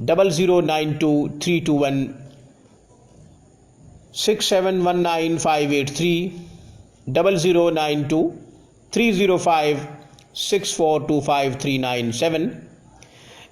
00923216719583, 00923056425397।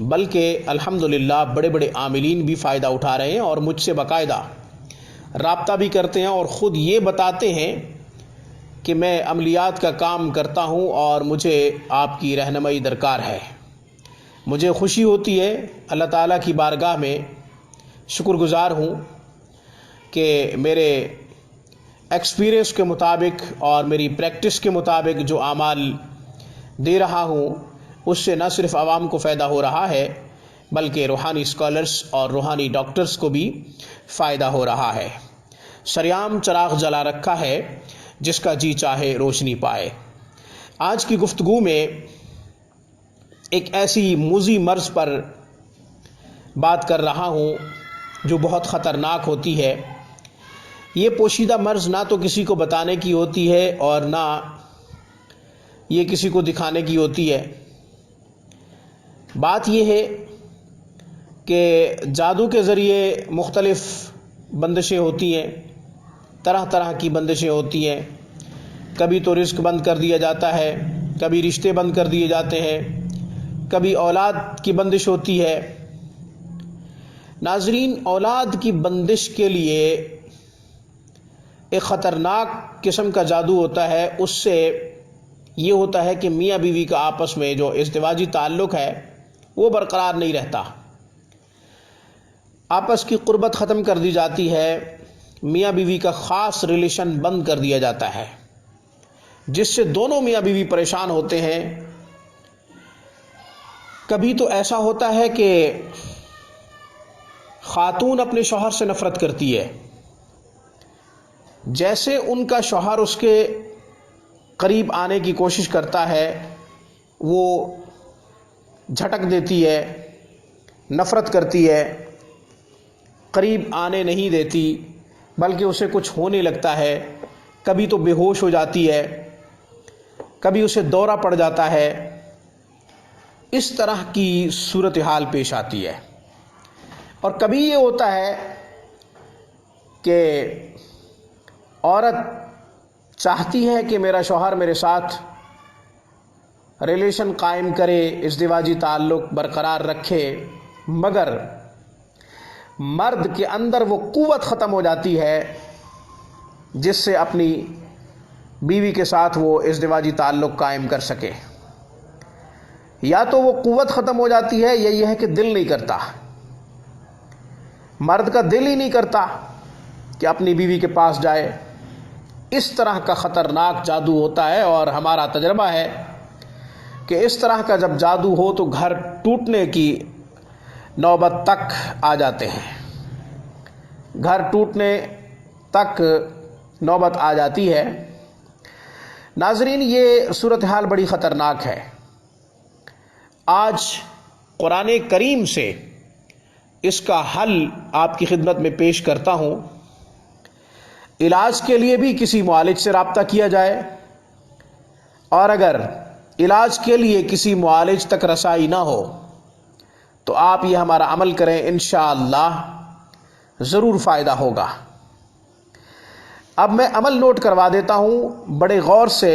بلکہ الحمدللہ بڑے بڑے عاملین بھی فائدہ اٹھا رہے ہیں اور مجھ سے باقاعدہ رابطہ بھی کرتے ہیں اور خود یہ بتاتے ہیں کہ میں عملیات کا کام کرتا ہوں اور مجھے آپ کی رہنمائی درکار ہے۔ مجھے خوشی ہوتی ہے، اللہ تعالیٰ کی بارگاہ میں شکر گزار ہوں کہ میرے ایکسپیرئنس کے مطابق اور میری پریکٹس کے مطابق جو اعمال دے رہا ہوں اس سے نہ صرف عوام کو فائدہ ہو رہا ہے بلکہ روحانی اسکالرس اور روحانی ڈاکٹرز کو بھی فائدہ ہو رہا ہے۔ سریعام چراغ جلا رکھا ہے، جس کا جی چاہے روشنی پائے۔ آج کی گفتگو میں ایک ایسی موذی مرض پر بات کر رہا ہوں جو بہت خطرناک ہوتی ہے۔ یہ پوشیدہ مرض نہ تو کسی کو بتانے کی ہوتی ہے اور نہ یہ کسی کو دکھانے کی ہوتی ہے۔ بات یہ ہے کہ جادو کے ذریعے مختلف بندشیں ہوتی ہیں، طرح طرح کی بندشیں ہوتی ہیں۔ کبھی تو رزق بند کر دیا جاتا ہے، کبھی رشتے بند کر دیے جاتے ہیں، کبھی اولاد کی بندش ہوتی ہے۔ ناظرین، اولاد کی بندش کے لیے ایک خطرناک قسم کا جادو ہوتا ہے۔ اس سے یہ ہوتا ہے کہ میاں بیوی کا آپس میں جو ازدواجی تعلق ہے وہ برقرار نہیں رہتا، آپس کی قربت ختم کر دی جاتی ہے، میاں بیوی کا خاص ریلیشن بند کر دیا جاتا ہے، جس سے دونوں میاں بیوی پریشان ہوتے ہیں۔ کبھی تو ایسا ہوتا ہے کہ خاتون اپنے شوہر سے نفرت کرتی ہے، جیسے ان کا شوہر اس کے قریب آنے کی کوشش کرتا ہے وہ جھٹک دیتی ہے، نفرت کرتی ہے، قریب آنے نہیں دیتی، بلکہ اسے کچھ ہونے لگتا ہے، کبھی تو بے ہوش ہو جاتی ہے، کبھی اسے دورہ پڑ جاتا ہے۔ اس طرح کی صورتحال پیش آتی ہے۔ اور کبھی یہ ہوتا ہے کہ عورت چاہتی ہے کہ میرا شوہر میرے ساتھ ریلیشن قائم کرے، ازدواجی تعلق برقرار رکھے، مگر مرد کے اندر وہ قوت ختم ہو جاتی ہے جس سے اپنی بیوی کے ساتھ وہ ازدواجی تعلق قائم کر سکے۔ یا تو وہ قوت ختم ہو جاتی ہے یا یہ ہے کہ دل نہیں کرتا، مرد کا دل ہی نہیں کرتا کہ اپنی بیوی کے پاس جائے۔ اس طرح کا خطرناک جادو ہوتا ہے اور ہمارا تجربہ ہے کہ اس طرح کا جب جادو ہو تو گھر ٹوٹنے کی نوبت تک آ جاتے ہیں، گھر ٹوٹنے تک نوبت آ جاتی ہے۔ ناظرین، یہ صورتحال بڑی خطرناک ہے۔ آج قرآن کریم سے اس کا حل آپ کی خدمت میں پیش کرتا ہوں۔ علاج کے لیے بھی کسی معالج سے رابطہ کیا جائے، اور اگر علاج کے لیے کسی معالج تک رسائی نہ ہو تو آپ یہ ہمارا عمل کریں، انشاءاللہ ضرور فائدہ ہوگا۔ اب میں عمل نوٹ کروا دیتا ہوں، بڑے غور سے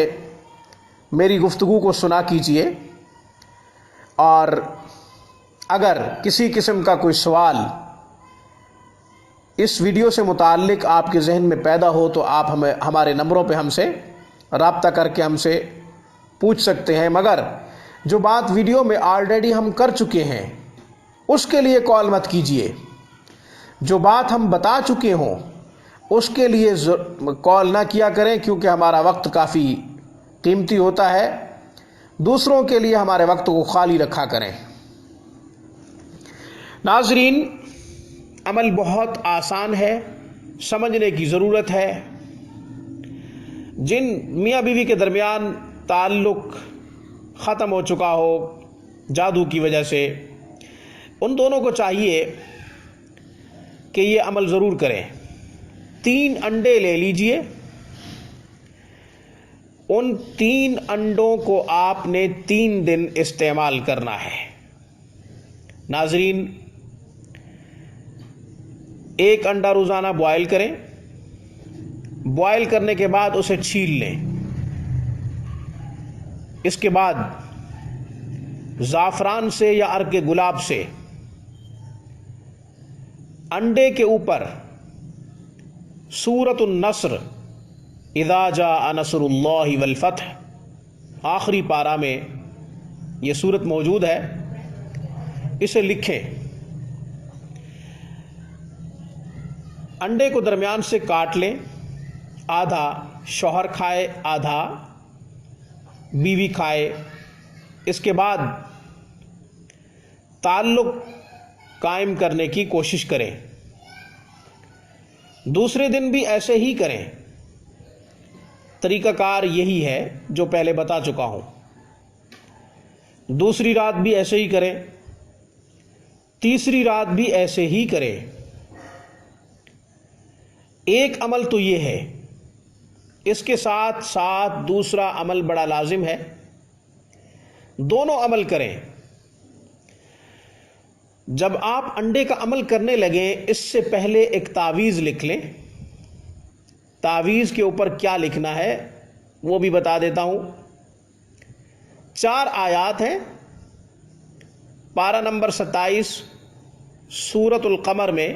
میری گفتگو کو سنا کیجیے، اور اگر کسی قسم کا کوئی سوال اس ویڈیو سے متعلق آپ کے ذہن میں پیدا ہو تو آپ ہمارے نمبروں پہ ہم سے رابطہ کر کے ہم سے پوچھ سکتے ہیں، مگر جو بات ویڈیو میں آلریڈی ہم کر چکے ہیں اس کے لیے کال مت کیجیے۔ جو بات ہم بتا چکے ہوں اس کے لیے کال نہ کیا کریں، کیونکہ ہمارا وقت کافی قیمتی ہوتا ہے۔ دوسروں کے لیے ہمارے وقت کو خالی رکھا کریں۔ ناظرین، عمل بہت آسان ہے، سمجھنے کی ضرورت ہے۔ جن میاں بیوی کے درمیان تعلق ختم ہو چکا ہو جادو کی وجہ سے، ان دونوں کو چاہیے کہ یہ عمل ضرور کریں۔ 3 انڈے لے لیجئے، ان 3 انڈوں کو آپ نے 3 دن استعمال کرنا ہے۔ ناظرین، 1 انڈا روزانہ بوائل کریں، بوائل کرنے کے بعد اسے چھیل لیں۔ اس کے بعد زعفران سے یا عرق گلاب سے انڈے کے اوپر سورۃ النصر اذا جاء نصر اللہ والفتح آخری پارہ میں یہ سورت موجود ہے، اسے لکھیں، انڈے کو درمیان سے کاٹ لیں، آدھا شوہر کھائے آدھا بیوی کھائے، اس کے بعد تعلق قائم کرنے کی کوشش کریں، دوسرے دن بھی ایسے ہی کریں، طریقہ کار یہی ہے جو پہلے بتا چکا ہوں، دوسری رات بھی ایسے ہی کریں، تیسری رات بھی ایسے ہی کریں۔ ایک عمل تو یہ ہے، اس کے ساتھ ساتھ دوسرا عمل بڑا لازم ہے، دونوں عمل کریں۔ جب آپ انڈے کا عمل کرنے لگیں اس سے پہلے ایک تعویذ لکھ لیں۔ تعویذ کے اوپر کیا لکھنا ہے وہ بھی بتا دیتا ہوں۔ 4 آیات ہیں، پارہ نمبر 27 سورۃ القمر میں،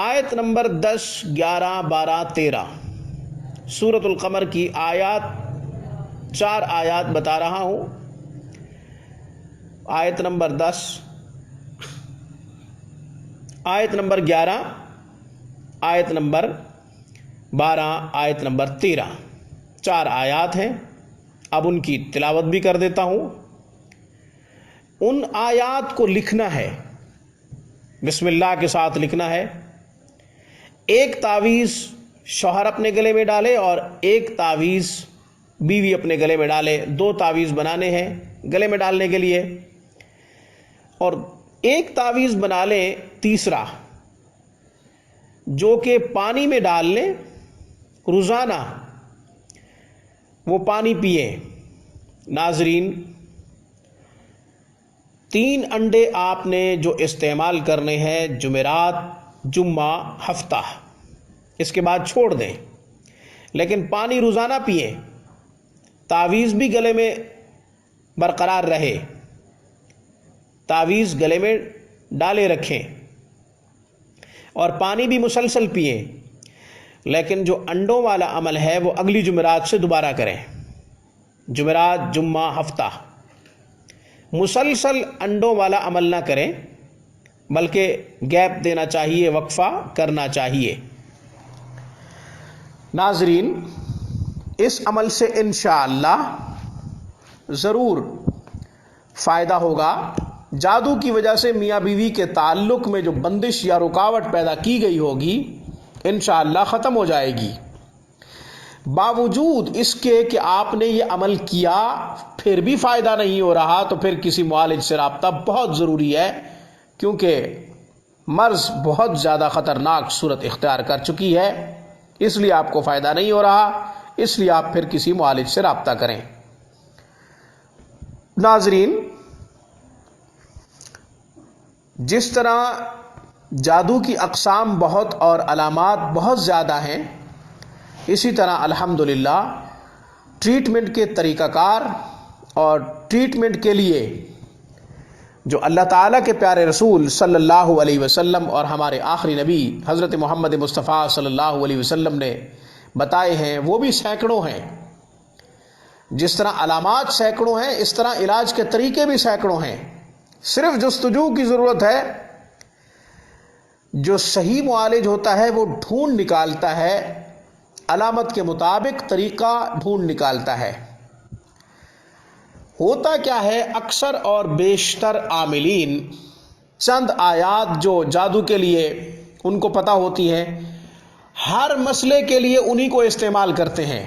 آیت نمبر 10، 11، 12، 13 سورۃ القمر کی آیات 4 آیات بتا رہا ہوں۔ آیت نمبر 10، آیت نمبر 11، آیت نمبر 12، آیت نمبر 13 4 آیات ہیں۔ اب ان کی تلاوت بھی کر دیتا ہوں۔ ان آیات کو لکھنا ہے، بسم اللہ کے ساتھ لکھنا ہے۔ ایک تعویذ شوہر اپنے گلے میں ڈالے اور ایک تعویذ بیوی اپنے گلے میں ڈالے، 2 تعویذ بنانے ہیں گلے میں ڈالنے کے لیے، اور ایک تعویذ بنا لیں تیسرا جو کہ پانی میں ڈال لیں، روزانہ وہ پانی پئیں۔ ناظرین، 3 انڈے آپ نے جو استعمال کرنے ہیں جمعرات، جمعہ، ہفتہ، اس کے بعد چھوڑ دیں، لیکن پانی روزانہ پئیں، تعویذ بھی گلے میں برقرار رہے، تعویذ گلے میں ڈالے رکھیں اور پانی بھی مسلسل پئیں، لیکن جو انڈوں والا عمل ہے وہ اگلی جمعرات سے دوبارہ کریں۔ جمعرات، جمعہ، ہفتہ مسلسل انڈوں والا عمل نہ کریں، بلکہ گیپ دینا چاہیے، وقفہ کرنا چاہیے۔ ناظرین، اس عمل سے انشاءاللہ ضرور فائدہ ہوگا۔ جادو کی وجہ سے میاں بیوی کے تعلق میں جو بندش یا رکاوٹ پیدا کی گئی ہوگی انشاءاللہ ختم ہو جائے گی۔ باوجود اس کے کہ آپ نے یہ عمل کیا پھر بھی فائدہ نہیں ہو رہا تو پھر کسی معالج سے رابطہ بہت ضروری ہے، کیونکہ مرض بہت زیادہ خطرناک صورت اختیار کر چکی ہے، اس لیے آپ کو فائدہ نہیں ہو رہا، اس لیے آپ پھر کسی معالج سے رابطہ کریں۔ ناظرین، جس طرح جادو کی اقسام بہت اور علامات بہت زیادہ ہیں، اسی طرح الحمدللہ ٹریٹمنٹ کے طریقہ کار اور ٹریٹمنٹ کے لیے جو اللہ تعالیٰ کے پیارے رسول صلی اللہ علیہ وسلم اور ہمارے آخری نبی حضرت محمد مصطفیٰ صلی اللہ علیہ وسلم نے بتائے ہیں وہ بھی سینکڑوں ہیں۔ جس طرح علامات سینکڑوں ہیں اس طرح علاج کے طریقے بھی سینکڑوں ہیں، صرف جستجو کی ضرورت ہے۔ جو صحیح معالج ہوتا ہے وہ ڈھونڈ نکالتا ہے، علامت کے مطابق طریقہ ڈھونڈ نکالتا ہے۔ ہوتا کیا ہے، اکثر اور بیشتر عاملین چند آیات جو جادو کے لیے ان کو پتہ ہوتی ہیں، ہر مسئلے کے لیے انہی کو استعمال کرتے ہیں۔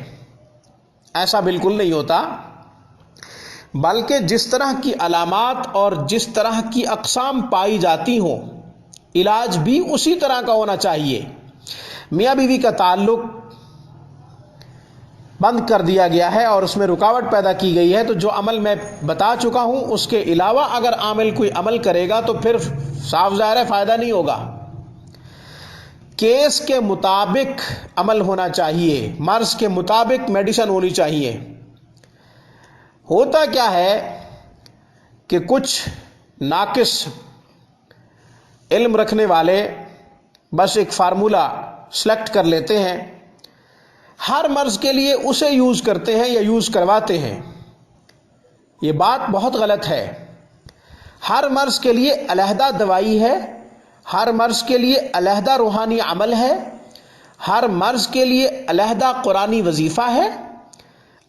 ایسا بالکل نہیں ہوتا، بلکہ جس طرح کی علامات اور جس طرح کی اقسام پائی جاتی ہوں علاج بھی اسی طرح کا ہونا چاہیے۔ میاں بیوی کا تعلق بند کر دیا گیا ہے اور اس میں رکاوٹ پیدا کی گئی ہے، تو جو عمل میں بتا چکا ہوں اس کے علاوہ اگر عامل کوئی عمل کرے گا تو پھر صاف ظاہر ہے فائدہ نہیں ہوگا۔ کیس کے مطابق عمل ہونا چاہیے، مرض کے مطابق میڈیسن ہونی چاہیے۔ ہوتا کیا ہے، کہ کچھ ناقص علم رکھنے والے بس ایک فارمولہ سلیکٹ کر لیتے ہیں، ہر مرض کے لیے اسے یوز کرتے ہیں یا یوز کرواتے ہیں۔ یہ بات بہت غلط ہے۔ ہر مرض کے لیے علیحدہ دوائی ہے، ہر مرض کے لیے علیحدہ روحانی عمل ہے، ہر مرض کے لیے علیحدہ قرآنی وظیفہ ہے۔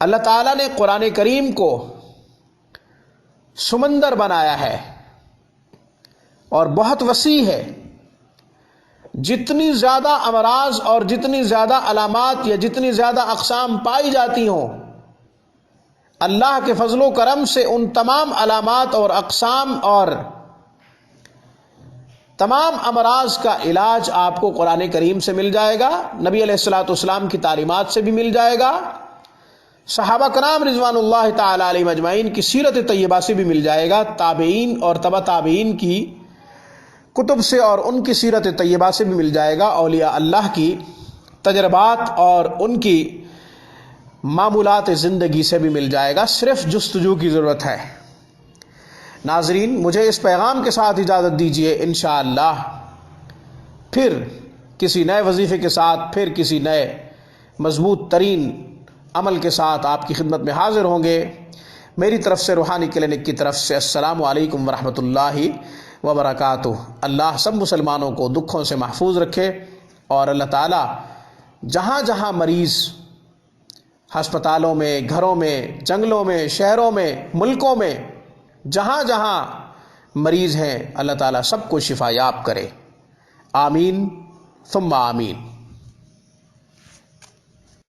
اللہ تعالیٰ نے قرآن کریم کو سمندر بنایا ہے اور بہت وسیع ہے۔ جتنی زیادہ امراض اور جتنی زیادہ علامات یا جتنی زیادہ اقسام پائی جاتی ہوں، اللہ کے فضل و کرم سے ان تمام علامات اور اقسام اور تمام امراض کا علاج آپ کو قرآن کریم سے مل جائے گا، نبی علیہ الصلوۃ والسلام کی تعلیمات سے بھی مل جائے گا، صحابہ کرام رضوان اللہ تعالی علیہم اجمعین کی سیرت طیبہ سے بھی مل جائے گا، تابعین اور تبع تابعین کی کتب سے اور ان کی سیرت طیبہ سے بھی مل جائے گا، اولیاء اللہ کی تجربات اور ان کی معمولات زندگی سے بھی مل جائے گا۔ صرف جستجو کی ضرورت ہے۔ ناظرین، مجھے اس پیغام کے ساتھ اجازت دیجیے، انشاءاللہ پھر کسی نئے وظیفے کے ساتھ، پھر کسی نئے مضبوط ترین عمل کے ساتھ آپ کی خدمت میں حاضر ہوں گے۔ میری طرف سے روحانی کلینک کی طرف سے السلام علیکم ورحمۃ اللہ وبرکاتہ۔ اللہ سب مسلمانوں کو دکھوں سے محفوظ رکھے، اور اللہ تعالی جہاں جہاں مریض ہسپتالوں میں، گھروں میں، جنگلوں میں، شہروں میں، ملکوں میں جہاں جہاں مریض ہیں، اللہ تعالیٰ سب کو شفا یاب کرے۔ آمین ثم آمین۔